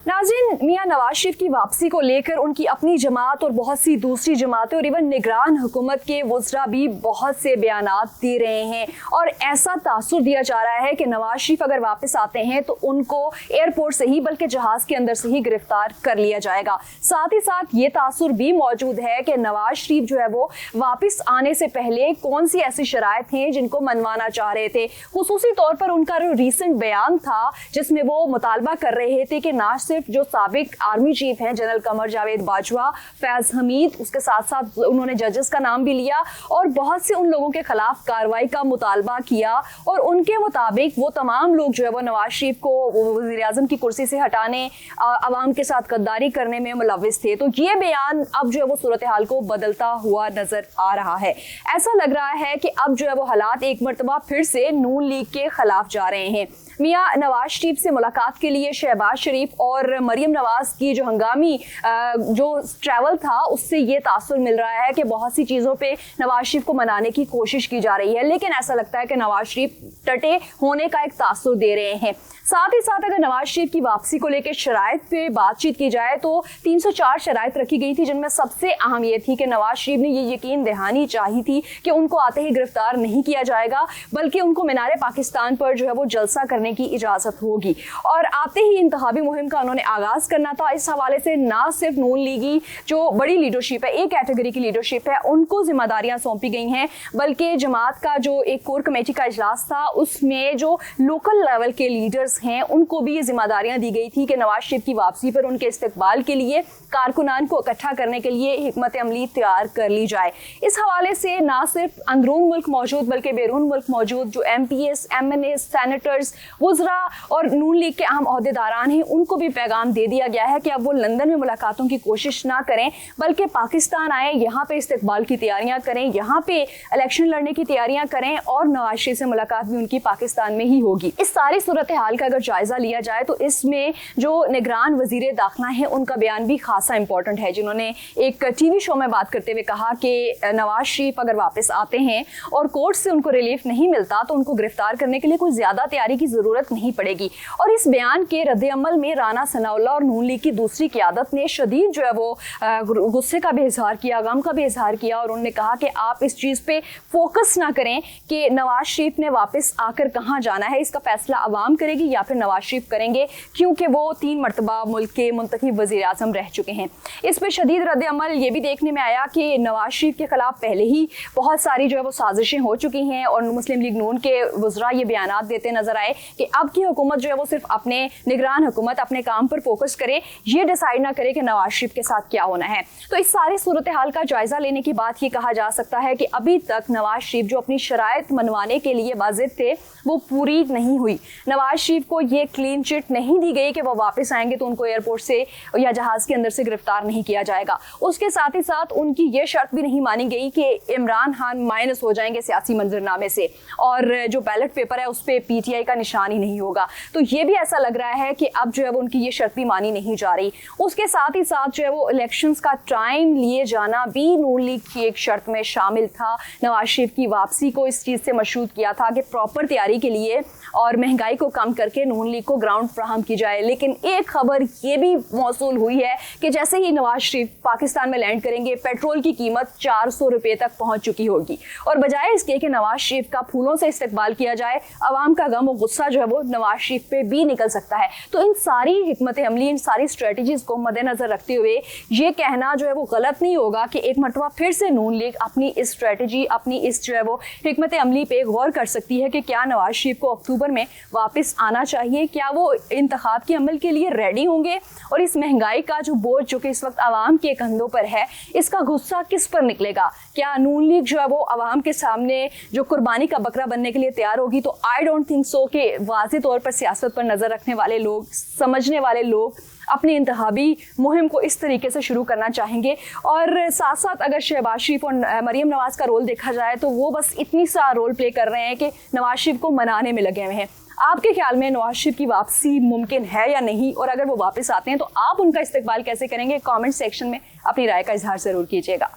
नाज़रीन, मियां नवाज शरीफ की वापसी को लेकर उनकी अपनी जमात और बहुत सी दूसरी जमातें और इवन निगरान हुकूमत के वज़रा भी बहुत से बयानात दे रहे हैं और ऐसा तासुर दिया जा रहा है कि नवाज शरीफ अगर वापस आते हैं तो उनको एयरपोर्ट से ही बल्कि जहाज़ के अंदर से ही गिरफ्तार कर लिया जाएगा। साथ ही साथ ये तासुर भी मौजूद है कि नवाज शरीफ जो है वो वापस आने से पहले कौन सी ऐसी शराइत हैं जिनको मनवाना चाह रहे थे। खुसूसी तौर पर उनका जो रीसेंट बयान था जिसमें वो मुतालबा कर रहे थे कि ना सिर्फ जो साबिक आर्मी चीफ हैं जनरल कमर जावेद बाजवा, फैज हमीद, उसके साथ साथ उन्होंने जजेस का नाम भी लिया और बहुत से उन लोगों के खिलाफ कार्रवाई का मुतालबा किया और उनके मुताबिक वो तमाम लोग जो है वो नवाज शरीफ को वज़ीर आज़म की कुर्सी से हटाने, आवाम के साथ गद्दारी करने में मुलव्विस थे। तो ये बयान अब जो है वो सूरत हाल को बदलता हुआ नजर आ रहा है। ऐसा लग रहा है कि अब जो है वो हालात एक मरतबा फिर से नून लीग के खिलाफ जा रहे हैं। मियां नवाज शरीफ से मुलाकात के लिए शहबाज शरीफ और मरियम नवाज की जो हंगामी जो ट्रैवल था उससे ये तासुर मिल रहा है कि बहुत सी चीज़ों पे नवाज शरीफ को मनाने की कोशिश की जा रही है, लेकिन ऐसा लगता है कि नवाज शरीफ टटे होने का एक तासुर दे रहे हैं। साथ ही साथ अगर नवाज शरीफ की वापसी को लेकर शराइत पे बातचीत की जाए तो 304 शराइत रखी गई थी, जिनमें सबसे अहम ये थी कि नवाज शरीफ ने ये यकीन दहानी चाही थी कि उनको आते ही गिरफ्तार नहीं किया जाएगा बल्कि उनको मीनार पाकिस्तान पर जो है वो जलसा करने की इजाज़त होगी और आते ही इंतखाबी मुहिम का उन्होंने आगाज़ करना था। इस हवाले से ना सिर्फ नून लीगी जो बड़ी लीडरशिप है, एक कैटेगरी की लीडरशिप है, उनको जिम्मेदारियां सौंपी गई हैं, बल्कि जमात का जो एक कोर कमेटी का इजलास था उसमें जो लोकल लेवल के लीडर्स हैं उनको भी ये जिम्मेदारियां दी गई थी कि नवाज शरीफ की वापसी पर उनके इस्तकबाल के लिए कारकुनान को इकट्ठा करने के लिए हिकमत अमली तैयार कर ली जाए। इस हवाले से ना सिर्फ अंदरून मुल्क मौजूद बल्कि बैरून मुल्क मौजूद जो MPs, MNAs, सैनेटर्स, वज़रा और नून लीग के अहम अहदेदारान हैं उनको भी पैगाम दे दिया गया है कि अब वो लंदन में मुलाकातों की कोशिश ना करें बल्कि पाकिस्तान आए, यहाँ पे इस्तकबाल की तैयारियाँ करें, यहाँ पे इलेक्शन लड़ने की तैयारियाँ करें और नवाज शरीफ से मुलाकात भी उनकी पाकिस्तान में ही होगी। इस सारी सूरत हाल का अगर जायजा लिया जाए तो इसमें जो निगरान वजीर दाखिला है उनका बयान भी खासा इंपॉर्टेंट है, जिन्होंने एक टीवी शो में बात करते हुए कहा कि नवाज शरीफ अगर वापस आते हैं और कोर्ट से उनको रिलीफ नहीं मिलता तो उनको गिरफ्तार करने के लिए कोई ज्यादा तैयारी की जरूरत नहीं पड़ेगी। और इस बयान के रद्द-ए-अमल में राना सनाउल्लाह और नून लीग की दूसरी क़यादत ने शदीद जो है वो गुस्से का भी इजहार किया, गम का भी इजहार किया और उन्होंने कहा कि आप इस चीज़ पे फोकस ना करें कि नवाज शरीफ ने वापस आकर कहाँ जाना है, इसका फैसला अवाम करेगी या फिर नवाज शरीफ करेंगे, क्योंकि वो 3 मरतबा मुल्क के मुंतखब वज़ीर आज़म रह चुके हैं। इस पर शदीद रद्द-ए-अमल ये भी देखने में आया कि नवाज शरीफ के खिलाफ पहले ही बहुत सारी जो है वो साजिशें हो चुकी हैं और मुस्लिम लीग नून के वज़रा ये बयानात देते नजर आए कि अब की हुकूमत जो है वो सिर्फ अपने निगरान हुकूमत अपने काम पर फोकस करे, ये डिसाइड ना करे कि नवाज शरीफ के साथ क्या होना है। तो इस सारी सूरत हाल का जायजा लेने के बाद ये कहा जा सकता है कि अभी तक नवाज शरीफ जो अपनी शराइत मनवाने के लिए वाजिद थे वो पूरी नहीं हुई। नवाज शरीफ को ये क्लीन चिट नहीं दी गई कि वो वापस आएंगे तो उनको एयरपोर्ट से या जहाज के अंदर से गिरफ्तार नहीं किया जाएगा। उसके साथ ही साथ उनकी ये शर्त भी नहीं मानी गई कि इमरान खान माइनस हो जाएंगे सियासी मंजरनामे से और जो बैलेट पेपर है उस पर PTI का निशान ही नहीं होगा। तो ये भी ऐसा लग रहा है कि अब जो है वो उनकी ये शर्त भी मानी नहीं जा रही। उसके साथ ही साथ जो है वो इलेक्शंस का टाइम लिए जाना भी नून लीग की एक शर्त में शामिल था। नवाज शरीफ की वापसी को इस चीज़ से मशरूत किया था कि प्रॉपर तैयारी के लिए और महंगाई को कम करके नून लीग को ग्राउंड फ्राहम की जाए। लेकिन एक खबर ये भी मौसूल हुई है कि जैसे ही नवाज शरीफ पाकिस्तान में लैंड करेंगे पेट्रोल की कीमत 400 रुपये तक पहुंच चुकी होगी और बजाय इसके कि नवाज शरीफ का फूलों से इस्तकबाल किया जाए, अवाम का गम और गुस्सा जो है वो नवाज शरीफ पे भी निकल सकता है। तो इन सारी हिकमत अमली, इन सारी स्ट्रेटजीज को मद्देनजर रखते हुए ये कहना जो है वो गलत नहीं होगा कि एक मरतबा फिर से नून लीग अपनी इस स्ट्रेटजी, अपनी इस जो है वो हिकमत अमली पे गौर कर सकती है कि क्या नवाज शरीफ को अक्टूबर में वापस आना चाहिए, क्या वो इंतखाब के अमल के लिए रेडी होंगे और इस महंगाई का जो बोझ जो कि इस वक्त आवाम के कंधों पर है इसका गुस्सा किस पर निकलेगा। क्या नून लीग जो है वो आवाम के सामने जो कुर्बानी का बकरा बनने के लिए तैयार होगी। तो आई डोंट थिंक सो कि वाज़ेह तौर पर सियासत पर नज़र रखने वाले लोग, समझने वाले लोग अपनी इंतखाबी मुहिम को इस तरीके से शुरू करना चाहेंगे। और साथ साथ अगर शहबाज शरीफ और मरियम नवाज का रोल देखा जाए तो वो बस इतनी सा रोल प्ले कर रहे हैं कि नवाज शरीफ को मनाने में लगे हुए हैं। आपके ख्याल में नवाज शरीफ की वापसी मुमकिन है या नहीं, और अगर वो वापस आते हैं तो आप उनका इस्तकबाल कैसे करेंगे? कमेंट सेक्शन में अपनी राय का इजहार जरूर कीजिएगा।